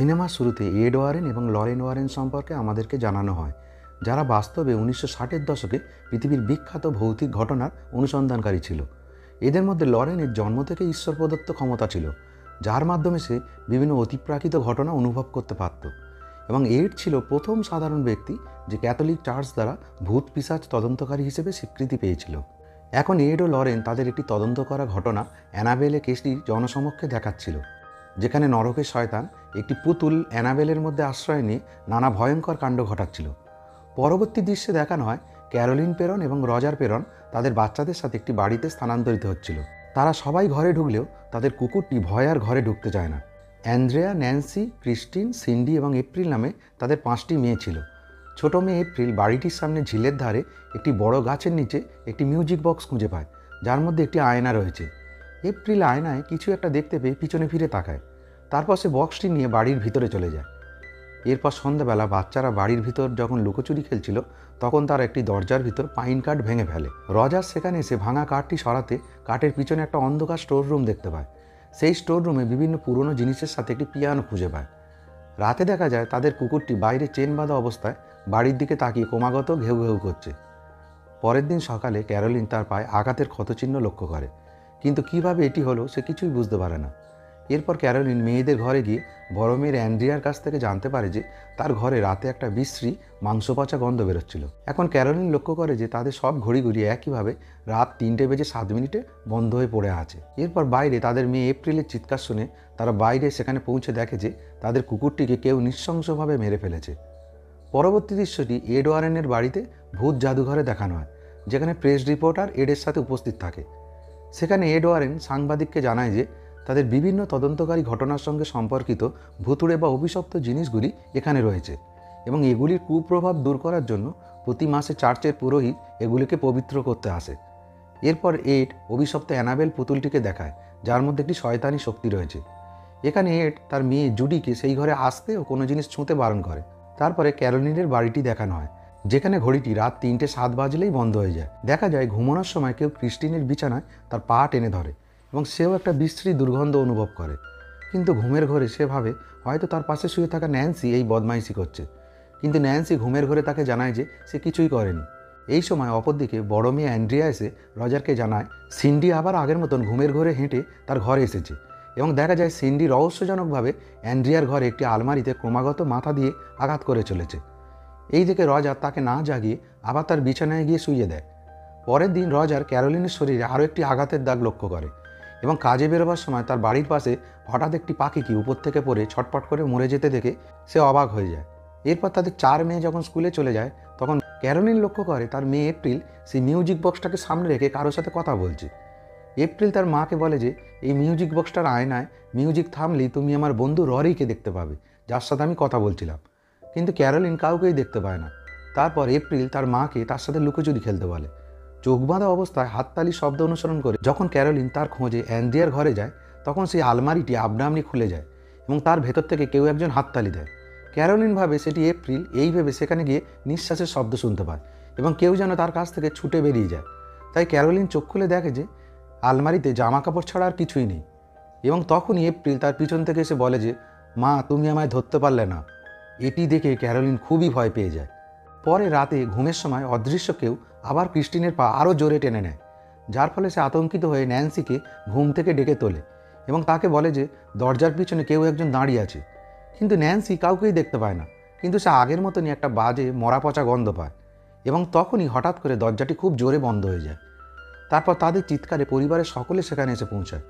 সিনেমার শুরুতে add Warren এবং লরেন ওয়ারেন সম্পর্কে আমাদেরকে জানানো হয়, যারা বাস্তবে 1960-এর দশকে পৃথিবীর বিখ্যাত ভৌতিক ঘটনার অনুসন্ধানকারী ছিল। এদের মধ্যে লরেনের জন্ম থেকে ঈশ্বর প্রদত্ত ক্ষমতা ছিল, যার মাধ্যমে সে বিভিন্ন অতিপ্রাকৃত ঘটনা অনুভব করতে পারত। এবং এড ছিল প্রথম সাধারণ ব্যক্তি যে ক্যাথলিক চার্চ দ্বারা ভূত পিশাচ তদন্তকারী হিসেবে স্বীকৃতি পেয়েছিল। এখন এড ও লরেন তাদের একটি তদন্ত করা ঘটনা অ্যানাবেলে কেসটি জনসমক্ষে দেখাচ্ছিল, যেখানে নরকের শয়তান একটি পুতুল অ্যানাবেলের মধ্যে আশ্রয় নিয়ে নানা ভয়ঙ্কর কাণ্ড ঘটাচ্ছিল। পরবর্তী দৃশ্যে দেখানো হয় ক্যারোলিন পেরন এবং রজার পেরন তাদের বাচ্চাদের সাথে একটি বাড়িতে স্থানান্তরিত হচ্ছিল। তারা সবাই ঘরে ঢুকলেও তাদের কুকুরটি ভয় আর ঘরে ঢুকতে চায় না। অ্যান্ড্রেয়া, ন্যান্সি, ক্রিস্টিন, সিন্ডি এবং এপ্রিল নামে তাদের 5টি মেয়ে ছিল। ছোট মেয়ে এপ্রিল বাড়িটির সামনে ঝিলের ধারে একটি বড় গাছের নিচে একটি মিউজিক বক্স খুঁজে পায়, যার মধ্যে একটি আয়না রয়েছে। এপ্রিল আয়নায় কিছু একটা দেখতে পেয়ে পিছনে ফিরে তাকায়। তারপর সে বক্সটি নিয়ে বাড়ির ভিতরে চলে যায়। এরপর সন্ধ্যাবেলা বাচ্চারা বাড়ির ভিতর যখন লুকোচুরি খেলছিল, তখন তারা একটি দরজার ভিতর পাইন কাঠ ভেঙে ফেলে। রজার সেখানে এসে ভাঙা কাঠটি সরাতে কাঠের পিছনে একটা অন্ধকার স্টোর রুম দেখতে পায়। সেই স্টোর রুমে বিভিন্ন পুরনো জিনিসের সাথে একটি পিয়ানো খুঁজে পায়। রাতে দেখা যায় তাদের কুকুরটি বাইরে চেন বাঁধা অবস্থায় বাড়ির দিকে তাকিয়ে ক্রমাগত ঘেউ ঘেউ করছে। পরের দিন সকালে ক্যারোলিন তার পায়ে আঘাতের ক্ষতচিহ্ন লক্ষ্য করে, কিন্তু কিভাবে এটি হলো সে কিছুই বুঝতে পারে না। এরপর ক্যারোলিন মেয়েদের ঘরে গিয়ে বড় মেয়ের অ্যান্ড্রিয়ার কাছ থেকে জানতে পারে যে তার ঘরে রাতে একটা বিশ্রী মাংস পচা গন্ধ বেরোচ্ছিল। এখন ক্যারোলিন লক্ষ্য করে যে তাদের সব ঘড়িগুলি একইভাবে রাত 3:07 বন্ধ হয়ে পড়ে আছে। এরপর বাইরে তাদের মেয়ে এপ্রিলের চিৎকার শুনে তারা বাইরে সেখানে পৌঁছে দেখে যে তাদের কুকুরটিকে কেউ নৃশংসভাবে মেরে ফেলেছে। পরবর্তী দৃশ্যটি এড ওয়ারেনের বাড়িতে ভূত জাদুঘরে দেখানো হয়, যেখানে প্রেস রিপোর্টার এডের সাথে উপস্থিত থাকে। সেখানে এড ওয়ারেন সাংবাদিককে জানায় যে তাদের বিভিন্ন তদন্তকারী ঘটনার সঙ্গে সম্পর্কিত ভুতুড়ে বা অভিশপ্ত জিনিসগুলি এখানে রয়েছে এবং এগুলির কুপ্রভাব দূর করার জন্য প্রতি মাসে চার্চের পুরোহিত এগুলিকে পবিত্র করতে আসে। এরপর এড অভিশপ্ত অ্যানাবেল পুতুলটিকে দেখায়, যার মধ্যে একটি শয়তানি শক্তি রয়েছে। এখানে এড তার মেয়ে জুডিকে সেই ঘরে আসতে ও কোনো জিনিস ছুঁতে বারণ করে। তারপরে ক্যারোলিনের বাড়িটি দেখানো হয়, যেখানে ঘড়িটি রাত 3:07 বাজলেই বন্ধ হয়ে যায়। দেখা যায় ঘুমানোর সময় কেউ ক্রিস্টিনের বিছানায় তার পা টেনে ধরে এবং সেও একটা বিশ্রী দুর্গন্ধ অনুভব করে। কিন্তু ঘুমের ঘরে সে ভাবে হয়তো তার পাশে শুয়ে থাকা ন্যান্সি এই বদমাইশি করছে, কিন্তু ন্যান্সি ঘুমের ঘরে তাকে জানায় যে সে কিছুই করেনি। এই সময় অপরদিকে বড় মেয়ে অ্যান্ড্রিয়া এসে রজারকে জানায় সিন্ডি আবার আগের মতন ঘুমের ঘরে হেঁটে তার ঘরে এসেছে এবং দেখা যায় সিন্ডি রহস্যজনকভাবে অ্যান্ড্রিয়ার ঘরে একটি আলমারিতে ক্রমাগত মাথা দিয়ে আঘাত করে চলেছে। এই দেখে রজার তাকে না জাগিয়ে আবার তার বিছানায় গিয়ে শুইয়ে দেয়। পরের দিন রজার ক্যারোলিনের শরীরে আরও একটি আঘাতের দাগ লক্ষ্য করে এবং কাজে বেরোবার সময় তার বাড়ির পাশে হঠাৎ একটি পাখিকে উপর থেকে পড়ে ছটপট করে মরে যেতে দেখে সে অবাক হয়ে যায়। এরপর তাদের 4 মেয়ে যখন স্কুলে চলে যায়, তখন ক্যারোলিন লক্ষ্য করে তার মেয়ে এপ্রিল সেই মিউজিক বক্সটাকে সামনে রেখে কারোর সাথে কথা বলছে। এপ্রিল তার মাকে বলে যে এই মিউজিক বক্সটার আয়নায় মিউজিক থামলেই তুমি আমার বন্ধু ররিকে দেখতে পাবে, যার সাথে আমি কথা বলছিলাম। কিন্তু ক্যারোলিন কাউকেই দেখতে পায় না। তারপর এপ্রিল তার মাকে তার সাথে লুকোচুরি খেলতে বলে। চোখ বাঁধা অবস্থায় হাততালি শব্দ অনুসরণ করে যখন ক্যারোলিন তার খোঁজে অ্যান্ড্রিয়ার ঘরে যায়, তখন সেই আলমারিটি আপনা-আপনি খুলে যায় এবং তার ভেতর থেকে কেউ একজন হাততালি দেয়। ক্যারোলিন ভাবে সেটি এপ্রিল, এই ভেবে সেখানে গিয়ে নিঃশ্বাসের শব্দ শুনতে পায় এবং কেউ যেন তার কাছ থেকে ছুটে বেরিয়ে যায়। তাই ক্যারোলিন চোখ খুলে দেখে যে আলমারিতে জামা কাপড় ছাড়া আর কিছুই নেই এবং তখনই এপ্রিল তার পিছন থেকে এসে বলে যে মা, তুমি আমায় ধরতে পারলে না। এটি দেখে ক্যারোলিন খুবই ভয় পেয়ে যায়। পরে রাতে ঘুমের সময় অদৃশ্য কেউ আবার ক্রিস্টিনের পা আরও জোরে টেনে নেয়, যার ফলে সে আতঙ্কিত হয়ে ন্যান্সিকে ঘুম থেকে ডেকে তোলে এবং তাকে বলে যে দরজার পিছনে কেউ একজন দাঁড়িয়ে আছে। কিন্তু ন্যান্সি কাউকেই দেখতে পায় না, কিন্তু সে আগের মতনই একটা বাজে মরা পচা গন্ধ পায় এবং তখনই হঠাৎ করে দরজাটি খুব জোরে বন্ধ হয়ে যায়। তারপর তাদের চিৎকারে পরিবারের সকলে সেখানে এসে পৌঁছায়।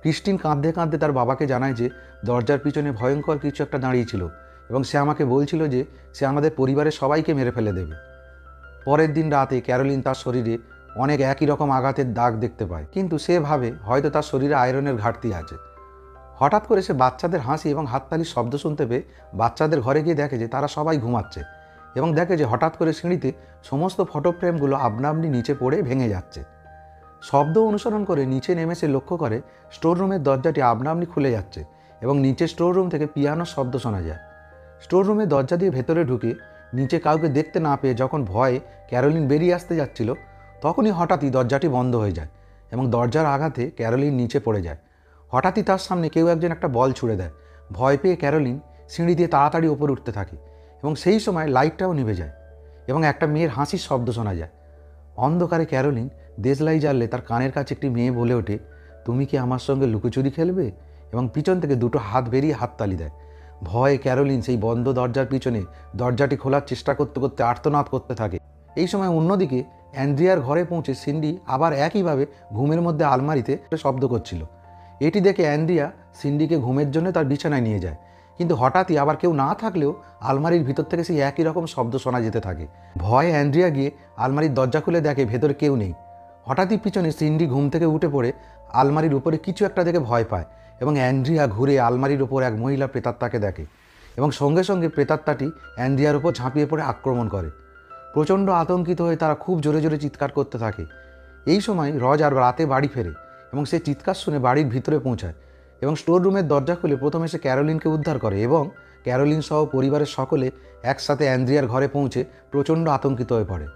ক্রিস্টিন কাঁদতে কাঁদতে তার বাবাকে জানায় যে দরজার পিছনে ভয়ঙ্কর কিছু একটা দাঁড়িয়েছিল এবং সে আমাকে বলছিল যে সে আমাদের পরিবারের সবাইকে মেরে ফেলে দেবে। পরের দিন রাতে ক্যারোলিন তার শরীরে অনেক একই রকম আঘাতের দাগ দেখতে পায়, কিন্তু সে ভাবে হয়তো তার শরীরে আয়রনের ঘাটতি আছে। হঠাৎ করে সে বাচ্চাদের হাসি এবং হাততালির শব্দ শুনতে পেয়ে বাচ্চাদের ঘরে গিয়ে দেখে যে তারা সবাই ঘুমাচ্ছে এবং দেখে যে হঠাৎ করে সিঁড়িতে সমস্ত ফটো ফ্রেমগুলো আপনা আপনি নিচে পড়ে ভেঙে যাচ্ছে। শব্দ অনুসরণ করে নিচে নেমে সে লক্ষ্য করে স্টোর রুমের দরজাটি আপনা আপনি খুলে যাচ্ছে এবং নিচে স্টোর রুম থেকে পিয়ানোর শব্দ শোনা যায়। স্টোর রুমের দরজা দিয়ে ভেতরে ঢুকে নিচে কাউকে দেখতে না পেয়ে যখন ভয়ে ক্যারোলিন বেরিয়ে আসতে যাচ্ছিল, তখনই হঠাৎই দরজাটি বন্ধ হয়ে যায় এবং দরজার আঘাতে ক্যারোলিন নিচে পড়ে যায়। হঠাৎই তার সামনে কেউ একজন একটা বল ছুঁড়ে দেয়। ভয় পেয়ে ক্যারোলিন সিঁড়ি দিয়ে তাড়াতাড়ি ওপরে উঠতে থাকে এবং সেই সময় লাইটটাও নিভে যায় এবং একটা মেয়ের হাসির শব্দ শোনা যায়। অন্ধকারে ক্যারোলিন দেশলাই জ্বাললে তার কানের কাছে একটি মেয়ে বলে ওঠে, তুমি কি আমার সঙ্গে লুকোচুরি খেলবে? এবং পিছন থেকে দুটো হাত বেরিয়ে হাততালি দেয়। ভয়ে ক্যারোলিন সেই বন্ধ দরজার পিছনে দরজাটি খোলার চেষ্টা করতে করতে আর্তনাদ করতে থাকে। এই সময় অন্যদিকে অ্যান্ড্রিয়ার ঘরে পৌঁছে সিন্ডি আবার একইভাবে ঘুমের মধ্যে আলমারিতে একটা শব্দ করছিল। এটি দেখে অ্যান্ড্রিয়া সিন্ডিকে ঘুমের জন্য তার বিছানায় নিয়ে যায়, কিন্তু হঠাৎই আবার কেউ না থাকলেও আলমারির ভিতর থেকে সেই একই রকম শব্দ শোনা যেতে থাকে। ভয়ে অ্যান্ড্রিয়া গিয়ে আলমারির দরজা খুলে দেখে ভেতরে কেউ নেই। হঠাৎই পিছনে সিন্ডি ঘুম থেকে উঠে পড়ে আলমারির উপরে কিছু একটা দেখে ভয় পায় এবং অ্যান্ড্রিয়া ঘুরে আলমারির ওপর এক মহিলা প্রেতাত্মাকে দেখে এবং সঙ্গে সঙ্গে প্রেতাত্মাটি অ্যান্ড্রিয়ার ওপর ঝাঁপিয়ে পড়ে আক্রমণ করে। প্রচণ্ড আতঙ্কিত হয়ে তারা খুব জোরে জোরে চিৎকার করতে থাকে। এই সময় রজার রাতে বাড়ি ফেরে এবং সে চিৎকার শুনে বাড়ির ভিতরে পৌঁছায় এবং স্টোর রুমের দরজা খুলে প্রথমে সে ক্যারোলিনকে উদ্ধার করে এবং ক্যারোলিন সহ পরিবারের সকলে একসাথে অ্যান্ড্রিয়ার ঘরে পৌঁছে প্রচণ্ড আতঙ্কিত হয়ে পড়ে।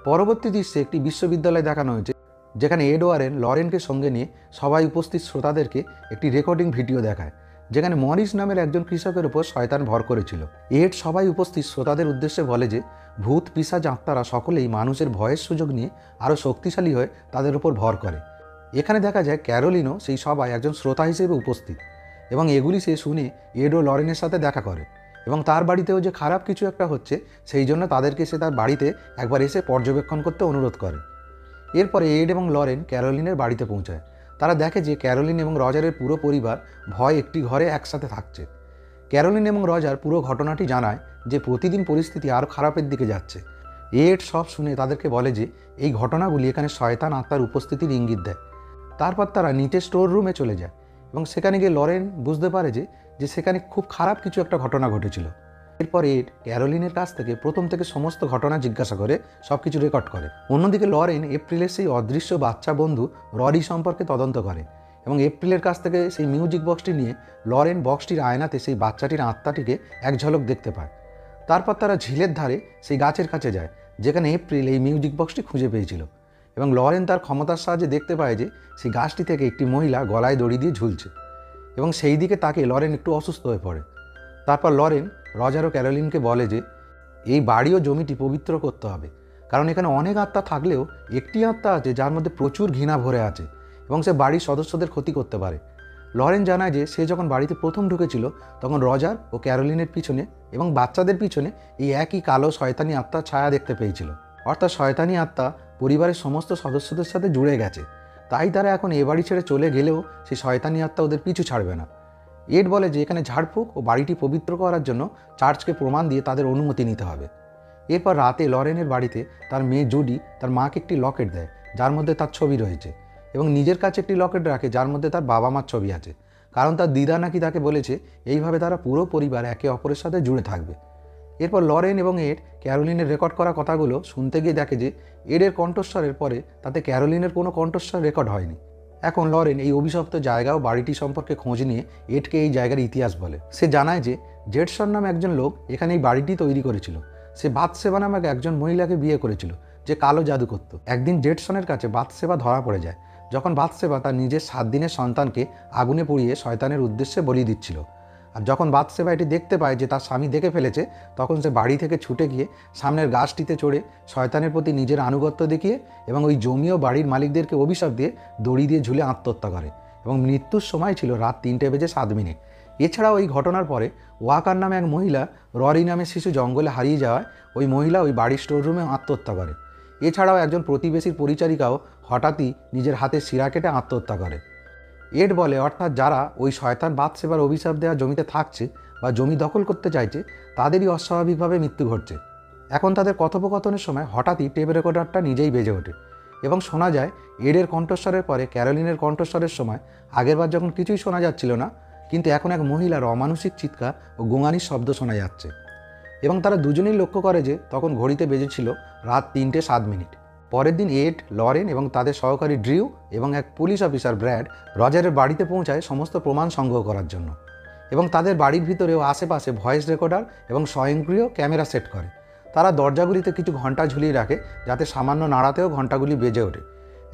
পরবর্তী দৃশ্যে একটি বিশ্ববিদ্যালয় দেখানো হয়েছে, যেখানে এড ওয়ারেন লরেনকে সঙ্গে নিয়ে সবাই উপস্থিত শ্রোতাদেরকে একটি রেকর্ডিং ভিডিও দেখায়, যেখানে মরিস নামের একজন কৃষকের উপর শয়তান ভর করেছিল। এড সবাই উপস্থিত শ্রোতাদের উদ্দেশ্যে বলে যে ভূত পিশাচ আত্মারা সকলেই মানুষের ভয়ের সুযোগ নিয়ে আরও শক্তিশালী হয়ে তাদের উপর ভর করে। এখানে দেখা যায় ক্যারোলিনও সেই সবাই একজন শ্রোতা হিসেবে উপস্থিত এবং এগুলি সে শুনে এড ও লরেনের সাথে দেখা করে এবং তার বাড়িতেও যে খারাপ কিছু একটা হচ্ছে সেই জন্য তাদেরকে সে তার বাড়িতে একবার এসে পর্যবেক্ষণ করতে অনুরোধ করে। এরপরে এড এবং লরেন ক্যারোলিনের বাড়িতে পৌঁছায়। তারা দেখে যে ক্যারোলিন এবং রজারের পুরো পরিবার ভয় একটি ঘরে একসাথে থাকছে। ক্যারোলিন এবং রজার পুরো ঘটনাটি জানায় যে প্রতিদিন পরিস্থিতি আরও খারাপের দিকে যাচ্ছে। এড সব শুনে তাদেরকে বলে যে এই ঘটনাগুলি এখানে শয়তান আত্মার উপস্থিতির ইঙ্গিত দেয়। তারপর তারা নিচে স্টোর রুমে চলে যায় এবং সেখানে গিয়ে লরেন বুঝতে পারে যে সেখানে খুব খারাপ কিছু একটা ঘটনা ঘটেছিল। এরপর এড ক্যারোলিনের কাছ থেকে প্রথম থেকে সমস্ত ঘটনা জিজ্ঞাসা করে সব কিছু রেকর্ড করে। অন্যদিকে লরেন এপ্রিলের সেই অদৃশ্য বাচ্চা বন্ধু ররি সম্পর্কে তদন্ত করে এবং এপ্রিলের কাছ থেকে সেই মিউজিক বক্সটি নিয়ে লরেন বক্সটির আয়নাতে সেই বাচ্চাটির আত্মাটিকে এক ঝলক দেখতে পায়। তারপর তারা ঝিলের ধারে সেই গাছের কাছে যায় যেখানে এপ্রিল এই মিউজিক বক্সটি খুঁজে পেয়েছিল এবং লরেন তার ক্ষমতার সাহায্যে দেখতে পায় যে সেই গাছটি থেকে একটি মহিলা গলায় দড়ি দিয়ে ঝুলছে এবং সেই দিকে তাকে লরেন একটু অসুস্থ হয়ে পড়ে। তারপর লরেন রজার ও ক্যারোলিনকে বলে যে এই বাড়ি ও জমিটি পবিত্র করতে হবে, কারণ এখানে অনেক আত্মা থাকলেও একটি আত্মা আছে যার মধ্যে প্রচুর ঘৃণা ভরে আছে এবং সে বাড়ির সদস্যদের ক্ষতি করতে পারে। লরেন জানায় যে সে যখন বাড়িতে প্রথম ঢুকেছিল তখন রজার ও ক্যারোলিনের পিছনে এবং বাচ্চাদের পিছনে এই একই কালো শয়তানি আত্মার ছায়া দেখতে পেয়েছিল। অর্থাৎ শয়তানি আত্মা পরিবারের সমস্ত সদস্যদের সাথে জুড়ে গেছে, তাই তারা এখন এ বাড়ি ছেড়ে চলে গেলেও সেই শয়তানি আত্মা ওদের পিছু ছাড়বে না। এড বলে যে এখানে ঝাড়ফুঁক ও বাড়িটি পবিত্র করার জন্য চার্চকে প্রমাণ দিয়ে তাদের অনুমতি নিতে হবে। এরপর রাতে লরেনের বাড়িতে তার মেয়ে জুডি তার মাকে একটি লকেট দেয় যার মধ্যে তার ছবি রয়েছে এবং নিজের কাছে একটি লকেট রাখে যার মধ্যে তার বাবা মার ছবি আছে, কারণ তার দিদা নাকি তাকে বলেছে এইভাবে তারা পুরো পরিবার একে অপরের সাথে জুড়ে থাকবে। এরপর লরেন এবং এড ক্যারোলিনের রেকর্ড করা কথাগুলো শুনতে গিয়ে দেখে যে এডের কণ্ঠস্বরের পরে তাতে ক্যারোলিনের কোনো কণ্ঠস্বর রেকর্ড হয়নি। এখন লরেন এই অভিশপ্ত জায়গা ও বাড়িটি সম্পর্কে খোঁজ নিয়ে এডকে এই জায়গার ইতিহাস বলে। সে জানায় যে জেটসন নামে একজন লোক এখানে এই বাড়িটি তৈরি করেছিল। সে বাথসেবা নামে একজন মহিলাকে বিয়ে করেছিল যে কালো জাদু করত। একদিন জেটসনের কাছে বাথসেবা ধরা পড়ে যায় যখন বাথসেবা তার নিজের 7 দিনের সন্তানকে আগুনে পুড়িয়ে শয়তানের উদ্দেশ্যে বলি দিচ্ছিল। আর যখন বাথসেবা এটি দেখতে পায় যে তার স্বামী দেখে ফেলেছে, তখন সে বাড়ি থেকে ছুটে গিয়ে সামনের গাছটিতে চড়ে শয়তানের প্রতি নিজের আনুগত্য দেখিয়ে এবং ওই জমি ও বাড়ির মালিকদেরকে অভিশাপ দিয়ে দড়ি দিয়ে ঝুলে আত্মহত্যা করে এবং মৃত্যুর সময় ছিল রাত 3:07। এছাড়াও এই ঘটনার পরে ওয়াকার নামে এক মহিলা ররি নামে শিশু জঙ্গলে হারিয়ে যাওয়ায় ওই মহিলা ওই বাড়ির স্টোররুমে আত্মহত্যা করে। এছাড়াও একজন প্রতিবেশীর পরিচারিকাও হঠাৎই নিজের হাতে শিরা কেটে আত্মহত্যা করে। এড বলে অর্থাৎ যারা ওই শয়তান বাথসেবার অভিশাপ দেওয়া জমিতে থাকছে বা জমি দখল করতে চাইছে তাদেরই অস্বাভাবিকভাবে মৃত্যু ঘটছে। এখন তাদের কথোপকথনের সময় হঠাৎই টেপ রেকর্ডারটা নিজেই বেজে ওঠে এবং শোনা যায় এডের কণ্ঠস্বরের পরে ক্যারোলিনের কণ্ঠস্বরের সময় আগেরবার যখন কিছুই শোনা যাচ্ছিল না, কিন্তু এখন এক মহিলার অমানসিক চিৎকার ও গোঙানির শব্দ শোনা যাচ্ছে এবং তারা দুজনেই লক্ষ্য করে যে তখন ঘড়িতে বেজেছিল রাত 3:07। পরের দিন এড, লরেন এবং তাদের সহকারী ড্রিউ এবং এক পুলিশ অফিসার ব্র্যাড রজারের বাড়িতে পৌঁছায় সমস্ত প্রমাণ সংগ্রহ করার জন্য এবং তাদের বাড়ির ভিতরেও আশেপাশে ভয়েস রেকর্ডার এবং স্বয়ংক্রিয় ক্যামেরা সেট করে। তারা দরজাগুলিতে কিছু ঘন্টা ঝুলিয়ে রাখে যাতে সামান্য নাড়াতেও ঘন্টাগুলি বেজে ওঠে।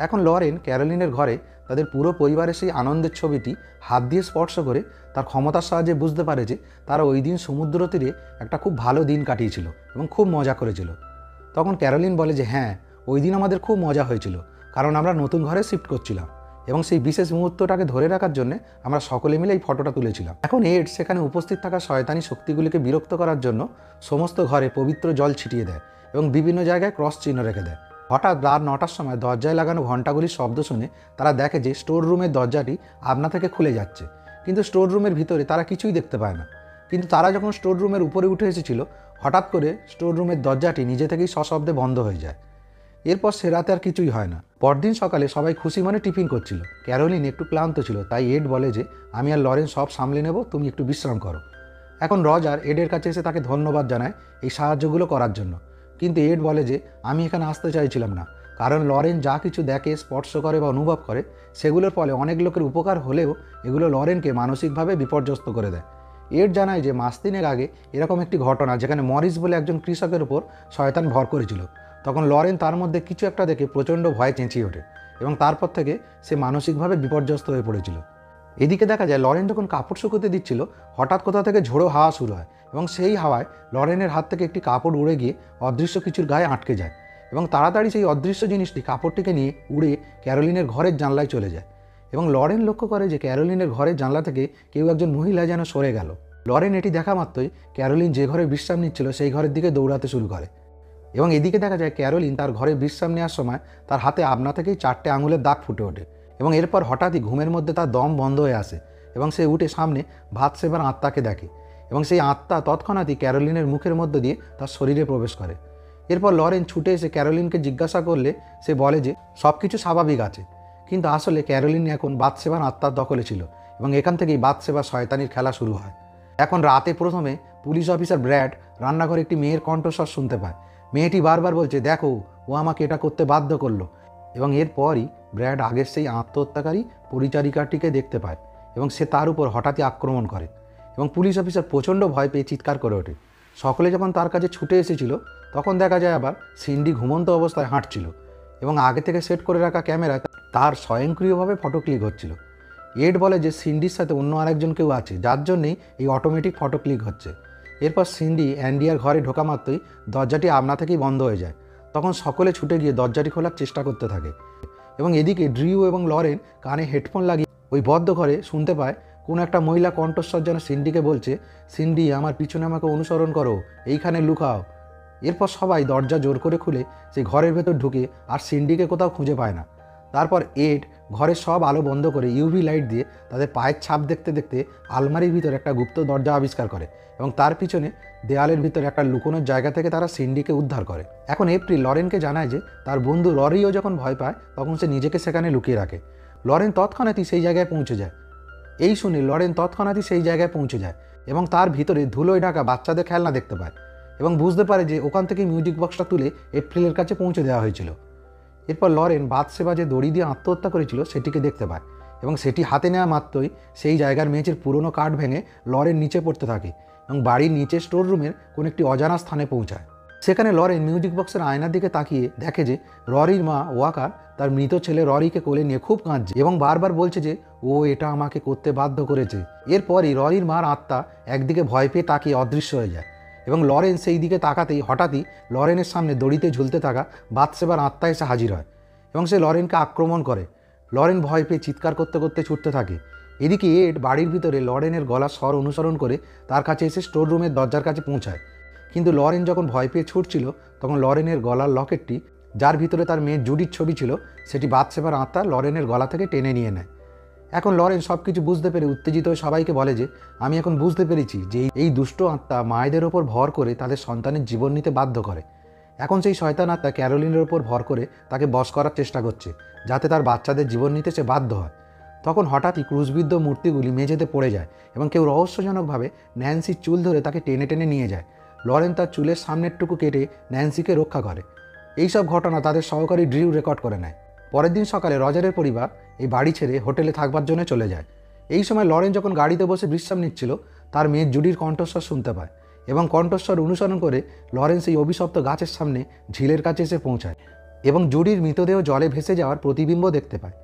এখন লরেন ক্যারোলিনের ঘরে তাদের পুরো পরিবারের সেই আনন্দের ছবিটি হাত দিয়ে স্পর্শ করে তার ক্ষমতার সাহায্যে বুঝতে পারে যে তারা ওই দিন সমুদ্র তীরে একটা খুব ভালো দিন কাটিয়েছিল এবং খুব মজা করেছিল। তখন ক্যারোলিন বলে যে হ্যাঁ, ওই দিন আমাদের খুব মজা হয়েছিল, কারণ আমরা নতুন ঘরে শিফট করছিলাম এবং সেই বিশেষ মুহূর্তটাকে ধরে রাখার জন্য আমরা সকলে মিলে এই ফটোটা তুলেছিলাম। এখন এড সেখানে উপস্থিত থাকা শয়তানি শক্তিগুলিকে বিরক্ত করার জন্য সমস্ত ঘরে পবিত্র জল ছিটিয়ে দেয় এবং বিভিন্ন জায়গায় ক্রস চিহ্ন রেখে দেয়। হঠাৎ রাত 9টার সময় দরজায় লাগানো ঘণ্টাগুলির শব্দ শুনে তারা দেখে যে স্টোর রুমের দরজাটি আপনা থেকে খুলে যাচ্ছে, কিন্তু স্টোর রুমের ভিতরে তারা কিছুই দেখতে পায় না। কিন্তু তারা যখন স্টোর রুমের উপরে উঠে এসেছিল, হঠাৎ করে স্টোর রুমের দরজাটি নিজে থেকেই সশব্দে বন্ধ হয়ে যায়। এরপর সে রাতে আর কিছুই হয় না। পরদিন সকালে সবাই খুশি মনে টিফিন করছিল। ক্যারোলিন একটু ক্লান্ত ছিল, তাই এড বলে যে আমি আর লরেন সব সামলে নেব, তুমি একটু বিশ্রাম করো। এখন রজার এডের কাছে এসে তাকে ধন্যবাদ জানায় এই সাহায্যগুলো করার জন্য, কিন্তু এড বলে যে আমি এখানে আসতে চাইছিলাম না, কারণ লরেন যা কিছু দেখে, স্পর্শ করে বা অনুভব করে সেগুলোর ফলে অনেক লোকের উপকার হলেও এগুলো লরেনকে মানসিকভাবে বিপর্যস্ত করে দেয়। এড জানায় যে মাস 3 আগে এরকম একটি ঘটনা যেখানে মরিস বলে একজন কৃষকের উপর শয়তান ভর করেছিল। তখন লরেন তার মধ্যে কিছু একটা দেখে প্রচণ্ড ভয়ে চেঁচিয়ে ওঠে এবং তারপর থেকে সে মানসিকভাবে বিপর্যস্ত হয়ে পড়েছিল। এদিকে দেখা যায় লরেন যখন কাপড় শুকোতে দিচ্ছিল, হঠাৎ কোথা থেকে ঝোড়ো হাওয়া শুরু হয় এবং সেই হাওয়ায় লরেনের হাত থেকে একটি কাপড় উড়ে গিয়ে অদৃশ্য কিছুর গায়ে আটকে যায় এবং তাড়াতাড়ি সেই অদৃশ্য জিনিসটি কাপড়টিকে নিয়ে উড়ে ক্যারোলিনের ঘরের জানলায় চলে যায় এবং লরেন লক্ষ্য করে যে ক্যারোলিনের ঘরের জানলা থেকে কেউ একজন মহিলা যেন সরে গেল। লরেন এটি দেখা মাত্রই ক্যারোলিন যে ঘরে বিশ্রাম নিচ্ছিল সেই ঘরের দিকে দৌড়াতে শুরু করে এবং এদিকে দেখা যায় ক্যারোলিন তার ঘরে বিশ্রাম নেওয়ার সময় তার হাতে আপনা থেকেই 4টে আঙুলের দাগ ফুটে ওঠে এবং এরপর হঠাৎই ঘুমের মধ্যে তার দম বন্ধ হয়ে আসে এবং সে উঠে সামনে বাথশেবার আত্মাকে দেখে এবং সেই আত্মা তৎক্ষণাৎই ক্যারোলিনের মুখের মধ্য দিয়ে তার শরীরে প্রবেশ করে। এরপর লরেন ছুটে এসে ক্যারোলিনকে জিজ্ঞাসা করলে সে বলে যে সব কিছু স্বাভাবিক আছে, কিন্তু আসলে ক্যারোলিন এখন বাথশেবার আত্মার দখলে ছিল এবং এখান থেকেই বাথশেবার শয়তানির খেলা শুরু হয়। এখন রাতে প্রথমে পুলিশ অফিসার ব্র্যাড রান্নাঘরে একটি মেয়ের কণ্ঠস্বর শুনতে পায়। মেয়েটি বারবার বলছে দেখো, ও আমাকে এটা করতে বাধ্য করলো এবং এরপরই ব্র্যাড আগের সেই আত্মহত্যাকারী পরিচারিকাটিকে দেখতে পায় এবং সে তার উপর হঠাৎই আক্রমণ করে এবং পুলিশ অফিসার প্রচণ্ড ভয় পেয়ে চিৎকার করে ওঠে। সকলে যখন তার কাছে ছুটে এসেছিল তখন দেখা যায় আবার সিন্ডি ঘুমন্ত অবস্থায় হাঁটছিল এবং আগে থেকে সেট করে রাখা ক্যামেরায় তার স্বয়ংক্রিয়ভাবে ফটো ক্লিক হচ্ছিল। এড বলে যে সিন্ডির সাথে অন্য আরেকজন কেউ আছে, যার জন্যেই এই অটোমেটিক ফটো ক্লিক হচ্ছে। এরপর সিন্ডি অ্যান্ডিয়ার ঘরে ঢোকা মাত্রই দরজাটি আপনা থেকেই বন্ধ হয়ে যায়। তখন সকলে ছুটে গিয়ে দরজাটি খোলার চেষ্টা করতে থাকে এবং এদিকে ড্রিউ এবং লরেন কানে হেডফোন লাগিয়ে ওই বদ্ধ ঘরে শুনতে পায় কোনো একটা মহিলা কণ্ঠস্বর যেন সিন্ডিকে বলছে, সিন্ডি আমার পিছনে আমাকে অনুসরণ করো, এইখানে লুকাও। এরপর সবাই দরজা জোর করে খুলে সেই ঘরের ভেতর ঢুকে আর সিন্ডিকে কোথাও খুঁজে পায় না। তারপর এড ঘরের সব আলো বন্ধ করে ইউভি লাইট দিয়ে তাদের পায়ের ছাপ দেখতে দেখতে আলমারির ভিতর একটা গুপ্ত দরজা আবিষ্কার করে এবং তার পিছনে দেয়ালের ভিতর একটা লুকোনোর জায়গা থেকে তারা সিন্ডিকে উদ্ধার করে। এখন এপ্রিল লরেনকে জানায় যে তার বন্ধু ররিও যখন ভয় পায় তখন সে নিজেকে সেখানে লুকিয়ে রাখে। লরেন তৎক্ষণাৎই সেই জায়গায় পৌঁছে যায়। এই শুনে লরেন তৎক্ষণাৎই সেই জায়গায় পৌঁছে যায় এবং তার ভিতরে ধুলোয় ঢাকা বাচ্চাদের খেলনা দেখতে পায় এবং বুঝতে পারে যে ওখান থেকে মিউজিক বক্সটা তুলে এপ্রিলের কাছে পৌঁছে দেওয়া হয়েছিল। এরপর লরেন বাথশেবা যে দড়ি দিয়ে আত্মহত্যা করেছিল সেটিকে দেখতে পায় এবং সেটি হাতে নেওয়া মাত্রই সেই জায়গার মেঝের পুরনো কাঠ ভেঙে লরেন নিচে পড়তে থাকে এবং বাড়ির নিচে স্টোর রুমের কোনো একটি অজানা স্থানে পৌঁছায়। সেখানে লরেন মিউজিক বক্সের আয়নার দিকে তাকিয়ে দেখে যে ররির মা ওয়াকার তার মৃত ছেলে ররিকে কোলে নিয়ে খুব কাঁদছে এবং বারবার বলছে যে ও এটা আমাকে করতে বাধ্য করেছে। এরপরই ররির মার আত্মা একদিকে ভয় পেয়ে তাকিয়ে অদৃশ্য হয়ে যায় এবং লরেন সেই দিকে তাকাতেই হঠাৎই লরেনের সামনে দড়িতে ঝুলতে থাকা বাথশেবার আত্মা এসে হাজির হয় এবং সে লরেনকে আক্রমণ করে। লরেন ভয় পেয়ে চিৎকার করতে করতে ছুটতে থাকে। এদিকে এড বাড়ির ভিতরে লরেনের গলার স্বর অনুসরণ করে তার কাছে এসে স্টোর রুমের দরজার কাছে পৌঁছায়, কিন্তু লরেন যখন ভয় পেয়ে ছুটছিল তখন লরেনের গলার লকেটটি, যার ভিতরে তার মেয়ে জুডির ছবি ছিল, সেটি বাথশেবার আত্মা লরেনের গলা থেকে টেনে নিয়ে নেয়। এখন লরেন সব কিছু বুঝতে পেরে উত্তেজিত হয়ে সবাইকে বলে যে আমি এখন বুঝতে পেরেছি যে এই দুষ্ট আত্মা মায়েদের ওপর ভর করে তাদের সন্তানের জীবন নিতে বাধ্য করে। এখন সেই শয়তান আত্মা ক্যারোলিনের ওপর ভর করে তাকে বশ করার চেষ্টা করছে যাতে তার বাচ্চাদের জীবন নিতে সে বাধ্য হয়। তখন হঠাৎই ক্রুশবিদ্ধ মূর্তিগুলি মেঝেতে পড়ে যায় এবং কেউ রহস্যজনকভাবে ন্যান্সির চুল ধরে তাকে টেনে টেনে নিয়ে যায়। লরেন তার চুলের সামনেরটুকু কেটে ন্যান্সিকে রক্ষা করে। এইসব ঘটনা তাদের সহকারী ড্রিউ রেকর্ড করে নেয়। পরের দিন সকালে রজারের পরিবার এই বাড়ি ছেড়ে হোটেলে থাকবার জন্য চলে যায়। এই সময় লরেন যখন গাড়িতে বসে বিশ্রাম নিচ্ছিল তার মেয়ে জুডির কণ্ঠস্বর শুনতে পায় এবং কণ্ঠস্বর অনুসরণ করে লরেন সেই অভিশপ্ত গাছের সামনে ঝিলের কাছে এসে পৌঁছায় এবং জুডির মৃতদেহ জলে ভেসে যাওয়ার প্রতিবিম্ব দেখতে পায়।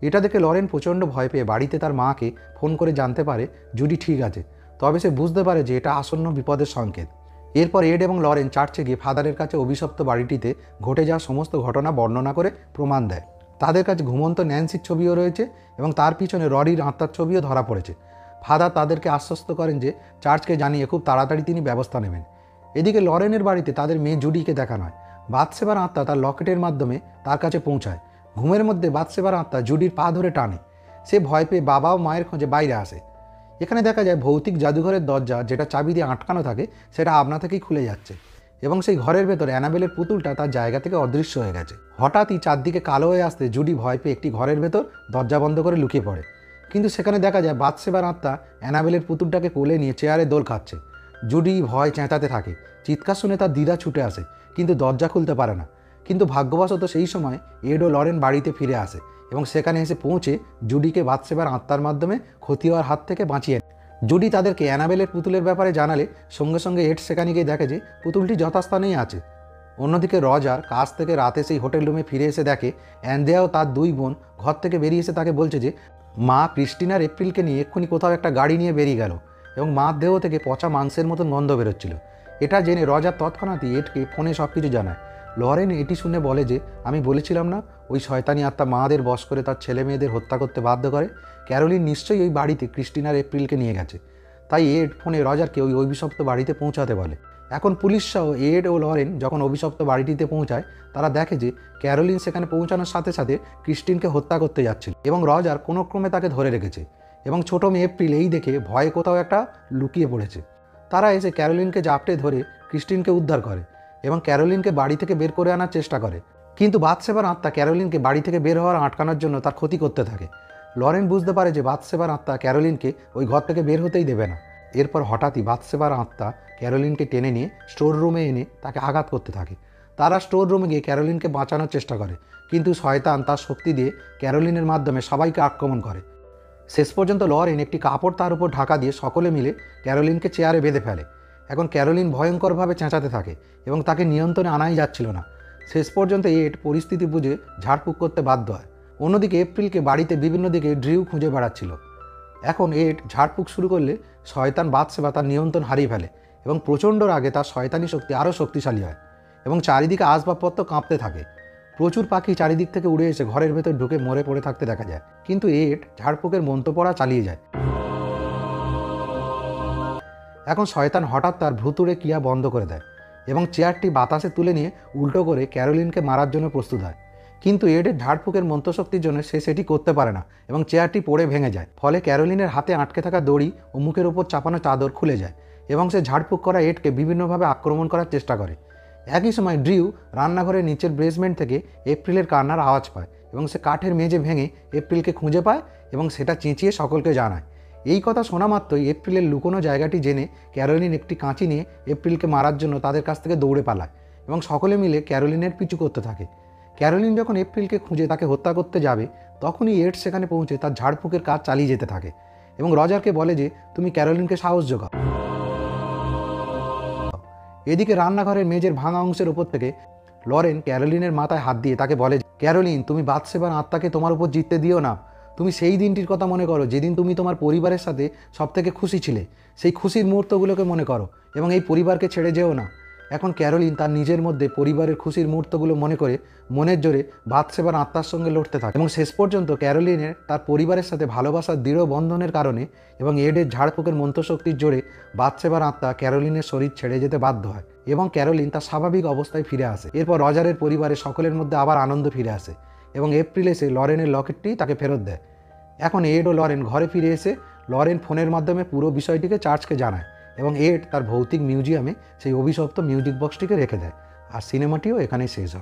এটা দেখে লরেন প্রচণ্ড ভয় পেয়ে বাড়িতে তার মাকে ফোন করে জানতে পারে জুডি ঠিক আছে। তবে সে বুঝতে পারে যে এটা আসন্ন বিপদের সংকেত। এরপর এড এবং লরেন চার্চে গিয়ে ফাদারের কাছে অভিশপ্ত বাড়িটিতে ঘটে যাওয়া সমস্ত ঘটনা বর্ণনা করে প্রমাণ দেয়। তাদের কাছে ঘুমন্ত ন্যান্সির ছবিও রয়েছে এবং তার পিছনে রডির আত্মার ছবিও ধরা পড়েছে। ফাদার তাদেরকে আশ্বস্ত করেন যে চার্চকে জানিয়ে খুব তাড়াতাড়ি তিনি ব্যবস্থা নেবেন। এদিকে লরেনের বাড়িতে তাদের মেয়ে জুডিকে দেখানো হয়। বাথশেবার আত্মা তার লকেটের মাধ্যমে তার কাছে পৌঁছায়। ঘুমের মধ্যে বাথশেবার আত্মা জুডির পা ধরে টানে। সে ভয় পেয়ে বাবা ও মায়ের খোঁজে বাইরে আসে। এখানে দেখা যায় ভৌতিক জাদুঘরের দরজা যেটা চাবি দিয়ে আটকানো থাকে সেটা আপনা থেকেই খুলে যাচ্ছে এবং সেই ঘরের ভেতর অ্যানাবেলের পুতুলটা তার জায়গা থেকে অদৃশ্য হয়ে গেছে। হঠাৎই চারদিকে কালো হয়ে আসতে জুডি ভয় পেয়ে একটি ঘরের ভেতর দরজা বন্ধ করে লুকিয়ে পড়ে। কিন্তু সেখানে দেখা যায় বাথশেবার আত্মা অ্যানাবেলের পুতুলটাকে কোলে নিয়ে চেয়ারে দোল খাচ্ছে। জুডি ভয় চেঁচাতে থাকে। চিৎকার শুনে তার দিদা ছুটে আসে, কিন্তু দরজা খুলতে পারে না। কিন্তু ভাগ্যবশত সেই সময় এড ও লরেন বাড়িতে ফিরে আসে এবং সেখানে এসে পৌঁছে জুডিকে বাথশেবার আত্মার মাধ্যমে ক্ষতি হওয়ার হাত থেকে বাঁচিয়ে। জুডি তাদেরকে অ্যানাবেলের পুতুলের ব্যাপারে জানালে সঙ্গে সঙ্গে এড সেখানে গিয়ে দেখে যে পুতুলটি যথাস্থানেই আছে। অন্যদিকে রজার কাজ থেকে রাতে সেই হোটেল রুমে ফিরে এসে দেখে অ্যান্দ্রেয়া ও তার দুই বোন ঘর থেকে বেরিয়ে এসে তাকে বলছে যে মা ক্রিস্টিনার এপ্রিলকে নিয়ে এক্ষুনি কোথাও একটা গাড়ি নিয়ে বেরিয়ে গেল এবং মার দেহ থেকে পচা মাংসের মতন গন্ধ বেরোচ্ছিল। এটা জেনে রজার তৎক্ষণাৎই এডকে ফোনে সব কিছু জানায়। লরেন এটি শুনে বলে যে আমি বলেছিলাম না ওই শয়তানি আত্মা মাদের বশ করে তার ছেলে মেয়েদের হত্যা করতে বাধ্য করে। ক্যারোলিন নিশ্চয়ই ওই বাড়িতে ক্রিস্টিনার এপ্রিলকে নিয়ে গেছে। তাই এড ফোনে রজারকে ওই অভিশপ্ত বাড়িতে পৌঁছাতে বলে। এখন পুলিশ সহ এড ও লরেন যখন অভিশপ্ত বাড়িটিতে পৌঁছায় তারা দেখে যে ক্যারোলিন সেখানে পৌঁছানোর সাথে সাথে ক্রিস্টিনকে হত্যা করতে যাচ্ছিল এবং রজার কোনো ক্রমে তাকে ধরে রেখেছে এবং ছোটো মেয়ে এপ্রিল এই দেখে ভয়ে কোথাও একটা লুকিয়ে পড়েছে। তারা এসে ক্যারোলিনকে জাপটে ধরে ক্রিস্টিনকে উদ্ধার করে এবং ক্যারোলিনকে বাড়ি থেকে বের করে আনার চেষ্টা করে। কিন্তু বাথশেবার আত্মা ক্যারোলিনকে বাড়ি থেকে বের হওয়ার আটকানোর জন্য তার ক্ষতি করতে থাকে। লরেন বুঝতে পারে যে বাথশেবার আত্মা ক্যারোলিনকে ওই ঘর থেকে বের হতেই দেবে না। এরপর হঠাৎই বাথশেবার আত্মা ক্যারোলিনকে টেনে নিয়ে স্টোর রুমে এনে তাকে আঘাত করতে থাকে। তারা স্টোর রুমে গিয়ে ক্যারোলিনকে বাঁচানোর চেষ্টা করে, কিন্তু শয়তান তার শক্তি দিয়ে ক্যারোলিনের মাধ্যমে সবাইকে আক্রমণ করে। শেষ পর্যন্ত লরেন একটি কাপড় তার উপর ঢাকা দিয়ে সকলে মিলে ক্যারোলিনকে চেয়ারে বেঁধে ফেলে। এখন ক্যারোলিন ভয়ঙ্করভাবে চেঁচাতে থাকে এবং তাকে নিয়ন্ত্রণে আনাই যাচ্ছিল না। শেষ পর্যন্ত এড পরিস্থিতি বুঝে ঝাড়ফুঁক করতে বাধ্য হয়। অন্যদিকে এপ্রিলকে বাড়িতে বিভিন্ন দিকে ড্রিউ খুঁজে বেড়াচ্ছিল। এখন এড ঝাড়ফুঁক শুরু করলে শয়তান বাথশেবা তার নিয়ন্ত্রণ হারিয়ে ফেলে এবং প্রচণ্ড রাগে তার শয়তানি শক্তি আরও শক্তিশালী হয় এবং চারিদিকে আসবাবপত্র কাঁপতে থাকে। প্রচুর পাখি চারিদিক থেকে উড়ে এসে ঘরের ভেতর ঢুকে মরে পড়ে থাকতে দেখা যায়, কিন্তু এড ঝাড়ফুঁকের মন্ত্র পড়া চালিয়ে যায়। এখন শয়তান হঠাৎ তার ভ্রুতুড়ে ক্রিয়া বন্ধ করে দেয় এবং চেয়ারটি বাতাসে তুলে নিয়ে উল্টো করে ক্যারোলিনকে মারার জন্য প্রস্তুত হয়। কিন্তু এডের ঝাড়ফুঁকের মন্ত্রশক্তির জন্য সে সেটি করতে পারে না এবং চেয়ারটি পড়ে ভেঙে যায়। ফলে ক্যারোলিনের হাতে আটকে থাকা দড়ি ও মুখের ওপর চাপানো চাদর খুলে যায় এবং সে ঝাড়ফুঁক করা এডকে বিভিন্নভাবে আক্রমণ করার চেষ্টা করে। একই সময় ড্রিউ রান্নাঘরের নিচের বেসমেন্ট থেকে এপ্রিলের কান্নার আওয়াজ পায় এবং সে কাঠের মেঝে ভেঙে এপ্রিলকে খুঁজে পায় এবং সেটা চেঁচিয়ে সকলকে জানায়। এই কথা শোনা মাত্রই এপ্রিলের লুকোনো জায়গাটি জেনে ক্যারোলিন একটি কাঁচি নিয়ে এপ্রিলকে মারার জন্য তাদের কাছ থেকে দৌড়ে পালায় এবং সকলে মিলে ক্যারোলিনের পিছু করতে থাকে। ক্যারোলিন যখন এপ্রিলকে খুঁজে তাকে হত্যা করতে যাবে তখনই এড সেখানে পৌঁছে তার ঝাড়ফুঁকের কাজ চালিয়ে যেতে থাকে এবং রজারকে বলে যে তুমি ক্যারোলিনকে সাহস যোগাও। এদিকে রান্নাঘরের মেঝের ভাঙা অংশের উপর থেকে লরেন ক্যারোলিনের মাথায় হাত দিয়ে তাকে বলে, ক্যারোলিন তুমি বাথশেবার আত্মাকে তোমার উপর জিততে দিও না। তুমি সেই দিনটির কথা মনে করো যেদিন তুমি তোমার পরিবারের সাথে সবথেকে খুশি ছিলে। সেই খুশির মুহূর্তগুলোকে মনে করো এবং এই পরিবারকে ছেড়ে যেও না। এখন ক্যারোলিন তার নিজের মধ্যে পরিবারের খুশির মুহূর্তগুলো মনে করে মনের জোরে বাথশেবার আত্মার সঙ্গে লড়তে থাকে এবং শেষ পর্যন্ত ক্যারোলিনের তার পরিবারের সাথে ভালোবাসার দৃঢ় বন্ধনের কারণে এবং এডের ঝাড়ফুঁকের মন্ত্রশক্তির জোরে বাথশেবার আত্মা ক্যারোলিনের শরীর ছেড়ে যেতে বাধ্য হয় এবং ক্যারোলিন তার স্বাভাবিক অবস্থায় ফিরে আসে। এরপর রজারের পরিবারের সকলের মধ্যে আবার আনন্দ ফিরে আসে এবং এপ্রিল এসে লরেনের লকেটটি তাকে ফেরত দেয়। এখন এড ও লরেন ঘরে ফিরে এসে লরেন ফোনের মাধ্যমে পুরো বিষয়টিকে চার্চকে জানায় এবং এড তার ভৌতিক মিউজিয়ামে সেই অভিশপ্ত মিউজিক বক্সটিকে রেখে দেয়। আর সিনেমাটিও এখানেই শেষ হয়।